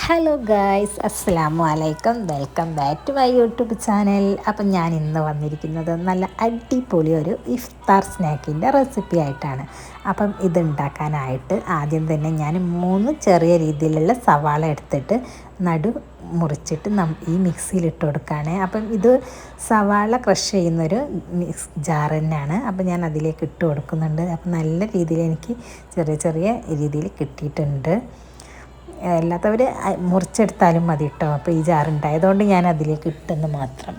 Hello guys, അസ്സലാമു അലൈക്കും. Welcome back to my YouTube channel. അപ്പം ഞാൻ ഇന്ന് വന്നിരിക്കുന്നത് നല്ല അടിപൊളി ഒരു ഇഫ്താർ സ്നാക്കിൻ്റെ റെസിപ്പി ആയിട്ടാണ്. അപ്പം ഇതുണ്ടാക്കാനായിട്ട് ആദ്യം തന്നെ ഞാൻ 3 ചെറിയ രീതിയിലുള്ള സവാള എടുത്തിട്ട് നടു മുറിച്ചിട്ട് ഈ മിക്സിയിലിട്ട് കൊടുക്കുകയാണ്. അപ്പം ഇത് സവാള ക്രഷ് ചെയ്യുന്നൊരു ജാർ തന്നെയാണ്. അപ്പം ഞാൻ അതിലേക്ക് ഇട്ട് കൊടുക്കുന്നുണ്ട്. അപ്പം നല്ല രീതിയിൽ എനിക്ക് ചെറിയ ചെറിയ രീതിയിൽ കിട്ടിയിട്ടുണ്ട്. അല്ലാത്തവർ മുറിച്ചെടുത്താലും മതി കേട്ടോ. അപ്പോൾ ഈ ജാറുണ്ടായതുകൊണ്ട് ഞാൻ അതിലേക്ക് ഇട്ടെന്ന് മാത്രം.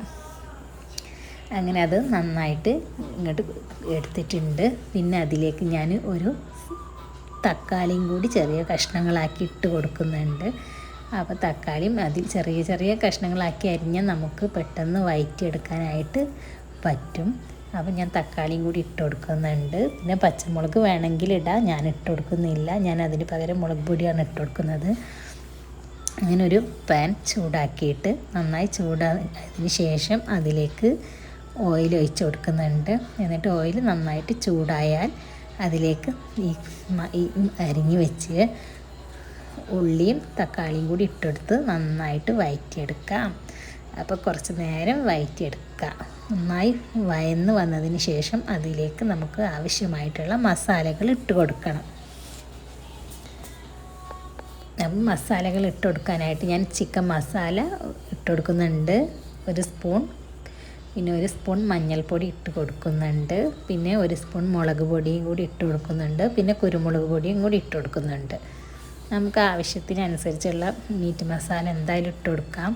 അങ്ങനെ അത് നന്നായിട്ട് ഇങ്ങോട്ട് എടുത്തിട്ടുണ്ട്. പിന്നെ അതിലേക്ക് ഞാൻ ഒരു തക്കാളിയും കൂടി ചെറിയ കഷ്ണങ്ങളാക്കി ഇട്ട് കൊടുക്കുന്നുണ്ട്. അപ്പോൾ തക്കാളിയും അതിൽ ചെറിയ ചെറിയ കഷ്ണങ്ങളാക്കി അരിഞ്ഞാൽ നമുക്ക് പെട്ടെന്ന് വഴറ്റിയെടുക്കാനായിട്ട് പറ്റും. അപ്പം ഞാൻ തക്കാളിയും കൂടി ഇട്ട് കൊടുക്കുന്നുണ്ട്. പിന്നെ പച്ചമുളക് വേണമെങ്കിൽ ഇടാം, ഞാൻ ഇട്ട് കൊടുക്കുന്നില്ല. ഞാൻ അതിന് പകരം മുളക് പൊടിയാണ് ഇട്ട് കൊടുക്കുന്നത്. അങ്ങനെ ഒരു പാൻ ചൂടാക്കിയിട്ട് നന്നായി ചൂടായതിന് ശേഷം അതിലേക്ക് ഓയിൽ ഒഴിച്ച് കൊടുക്കുന്നുണ്ട്. എന്നിട്ട് ഓയിൽ നന്നായിട്ട് ചൂടായാൽ അതിലേക്ക് ഈ അരിഞ്ഞ് വെച്ച് ഉള്ളിയും തക്കാളിയും കൂടി ഇട്ടെടുത്ത് നന്നായിട്ട് വഴറ്റിയെടുക്കാം. അപ്പോൾ കുറച്ച് നേരം വഴറ്റിയെടുക്കുക. നന്നായി വയന്ന് വന്നതിന് ശേഷം അതിലേക്ക് നമുക്ക് ആവശ്യമായിട്ടുള്ള മസാലകൾ ഇട്ട് കൊടുക്കണം. അപ്പം മസാലകൾ ഇട്ട് കൊടുക്കാനായിട്ട് ഞാൻ ചിക്കൻ മസാല ഇട്ട് കൊടുക്കുന്നുണ്ട് 1 സ്പൂൺ. പിന്നെ 1 സ്പൂൺ മഞ്ഞൾപ്പൊടി ഇട്ട് കൊടുക്കുന്നുണ്ട്. പിന്നെ 1 സ്പൂൺ മുളക് പൊടിയും കൂടി ഇട്ട് കൊടുക്കുന്നുണ്ട്. പിന്നെ കുരുമുളക് പൊടിയും കൂടി ഇട്ട് കൊടുക്കുന്നുണ്ട്. നമുക്ക് ആവശ്യത്തിനനുസരിച്ചുള്ള മീറ്റ് മസാല എന്തായാലും ഇട്ട് കൊടുക്കാം.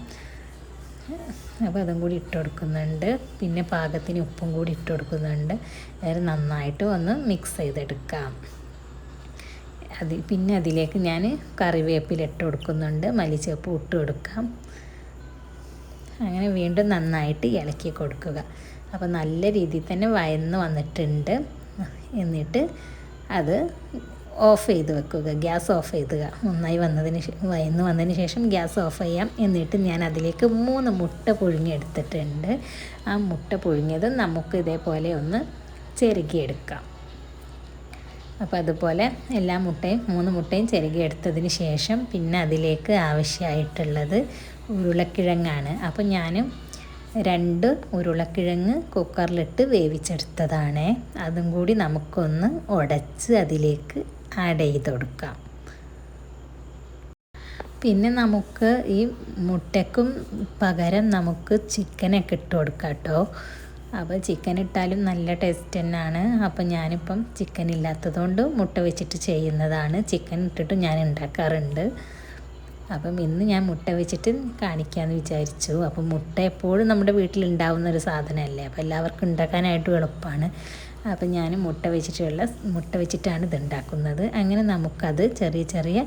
അപ്പോൾ അതും കൂടി ഇട്ട് കൊടുക്കുന്നുണ്ട്. പിന്നെ പാകത്തിന് ഉപ്പും കൂടി ഇട്ട് കൊടുക്കുന്നുണ്ട്. അത് നന്നായിട്ട് ഒന്ന് മിക്സ് ചെയ്തെടുക്കാം. പിന്നെ അതിലേക്ക് ഞാൻ കറിവേപ്പില ഇട്ട് കൊടുക്കുന്നുണ്ട്. മല്ലിച്ചപ്പ് ഇട്ട് കൊടുക്കാം. അങ്ങനെ വീണ്ടും നന്നായിട്ട് ഇളക്കി കൊടുക്കുക. അപ്പോൾ നല്ല രീതിയിൽ തന്നെ വയന്ന് വന്നിട്ടുണ്ട്. എന്നിട്ട് അത് ഓഫ് ചെയ്ത് വെക്കുക. ഗ്യാസ് ഓഫ് ചെയ്യുക. നന്നായി വയന്ന് വന്നതിന് ശേഷം ഗ്യാസ് ഓഫ് ചെയ്യാം. എന്നിട്ട് ഞാൻ അതിലേക്ക് 3 മുട്ട പുഴുങ്ങിയെടുത്തിട്ടുണ്ട്. ആ മുട്ട പുഴുങ്ങിയത് നമുക്ക് ഇതേപോലെ ഒന്ന് ചെറുകിയെടുക്കാം. അപ്പോൾ അതുപോലെ എല്ലാ 3 മുട്ടയും ചെറുകിയെടുത്തതിന് ശേഷം പിന്നെ അതിലേക്ക് ആവശ്യമായിട്ടുള്ളത് ഉരുളക്കിഴങ്ങാണ്. അപ്പോൾ ഞാൻ 2 ഉരുളക്കിഴങ്ങ് കുക്കറിലിട്ട് വേവിച്ചെടുത്തതാണ്. അതും കൂടി നമുക്കൊന്ന് ഉടച്ച് അതിലേക്ക് ആഡ് ചെയ്ത് കൊടുക്കാം. പിന്നെ നമുക്ക് ഈ മുട്ടയ്ക്കും പകരം നമുക്ക് ചിക്കനൊക്കെ ഇട്ട് കൊടുക്കാം കേട്ടോ. അപ്പോൾ ചിക്കൻ ഇട്ടാലും നല്ല ടേസ്റ്റ് തന്നെയാണ്. അപ്പം ഞാനിപ്പം ചിക്കൻ ഇല്ലാത്തതുകൊണ്ട് മുട്ട വെച്ചിട്ട് ചെയ്യുന്നതാണ്. ചിക്കൻ ഇട്ടിട്ട് ഞാൻ ഉണ്ടാക്കാറുണ്ട്. അപ്പം ഇന്ന് ഞാൻ മുട്ട വെച്ചിട്ട് കാണിക്കാമെന്ന് വിചാരിച്ചു. അപ്പം മുട്ട എപ്പോഴും നമ്മുടെ വീട്ടിലുണ്ടാവുന്ന ഒരു സാധനമല്ലേ. അപ്പോൾ എല്ലാവർക്കും ഉണ്ടാക്കാനായിട്ടും എളുപ്പമാണ്. അപ്പം ഞാൻ മുട്ട വെച്ചിട്ടാണ് ഇത് ഉണ്ടാക്കുന്നത്. അങ്ങനെ നമുക്കത് ചെറിയ ചെറിയ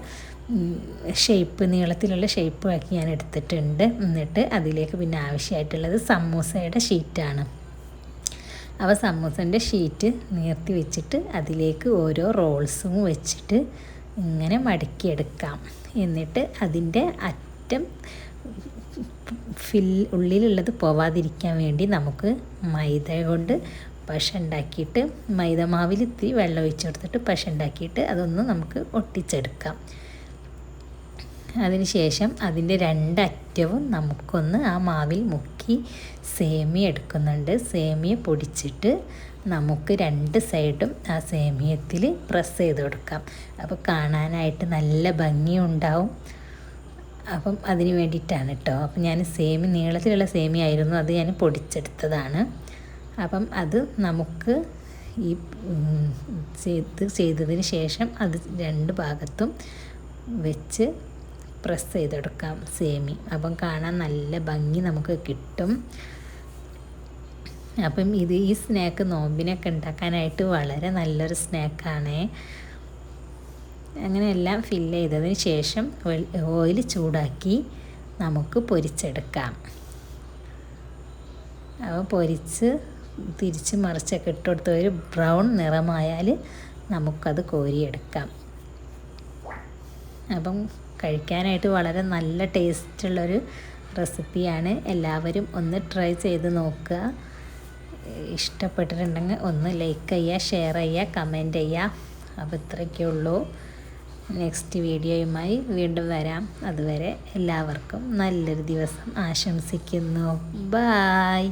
നീളത്തിലുള്ള ഷേപ്പ് ആക്കി ഞാൻ എടുത്തിട്ടുണ്ട്. എന്നിട്ട് അതിലേക്ക് പിന്നെ ആവശ്യമായിട്ടുള്ളത് സമൂസയുടെ ഷീറ്റാണ്. അപ്പോൾ സമൂസൻ്റെ ഷീറ്റ് നീർത്തി വെച്ചിട്ട് അതിലേക്ക് ഓരോ റോൾസും വെച്ചിട്ട് ഇങ്ങനെ മടക്കിയെടുക്കാം. എന്നിട്ട് അതിൻ്റെ അറ്റം ഉള്ളിലുള്ളത് പോവാതിരിക്കാൻ വേണ്ടി നമുക്ക് മൈദ കൊണ്ട് പശ ഉണ്ടാക്കിയിട്ട് മൈദമാവിൽ ഇത്തിരി വെള്ളം ഒഴിച്ച് കൊടുത്തിട്ട് പശ ഉണ്ടാക്കിയിട്ട് അതൊന്ന് നമുക്ക് ഒട്ടിച്ചെടുക്കാം. അതിനുശേഷം അതിൻ്റെ 2 അറ്റവും നമുക്കൊന്ന് ആ മാവിൽ മുക്കി സേമിയ എടുക്കുന്നുണ്ട്. സേമിയ പൊടിച്ചിട്ട് നമുക്ക് 2 സൈഡും ആ സേമിയത്തിൽ പ്രസ് ചെയ്ത് കൊടുക്കാം. അപ്പോൾ കാണാനായിട്ട് നല്ല ഭംഗിയുണ്ടാവും. അപ്പം അതിന് വേണ്ടിയിട്ടാണ് കേട്ടോ. അപ്പം ഞാൻ നീളത്തിലുള്ള സേമിയ ആയിരുന്നു, അത് ഞാൻ പൊടിച്ചെടുത്തതാണ്. അപ്പം അത് നമുക്ക് ഈ ചെയ്തതിന് ശേഷം അത് 2 ഭാഗത്തും വെച്ച് പ്രസ് ചെയ്തെടുക്കാം സേമി. അപ്പം കാണാൻ നല്ല ഭംഗി നമുക്ക് കിട്ടും. അപ്പം ഈ സ്നാക്ക് നോമ്പിനൊക്കെ ഉണ്ടാക്കാനായിട്ട് വളരെ നല്ലൊരു സ്നാക്കാണ്. അങ്ങനെ എല്ലാം ഫില്ല് ചെയ്തതിന് ശേഷം ഓയിൽ ചൂടാക്കി നമുക്ക് പൊരിച്ചെടുക്കാം. അപ്പോൾ പൊരിച്ച് തിരിച്ച് മറിച്ചൊക്കെ ഇട്ടുകൊടുത്ത് ഒരു ബ്രൗൺ നിറമായാൽ നമുക്കത് കോരിയെടുക്കാം. അപ്പം കഴിക്കാനായിട്ട് വളരെ നല്ല ടേസ്റ്റുള്ളൊരു റെസിപ്പിയാണ്. എല്ലാവരും ഒന്ന് ട്രൈ ചെയ്ത് നോക്കുക. ഇഷ്ടപ്പെട്ടിട്ടുണ്ടെങ്കിൽ ഒന്ന് ലൈക്ക് ചെയ്യുക, ഷെയർ ചെയ്യുക, കമൻറ്റ് ചെയ്യുക. അപ്പോൾ ഇത്രയൊക്കെ ഉള്ളൂ. നെക്സ്റ്റ് വീഡിയോയുമായി വീണ്ടും വരാം. അതുവരെ എല്ലാവർക്കും നല്ലൊരു ദിവസം ആശംസിക്കുന്നു. ബായ്.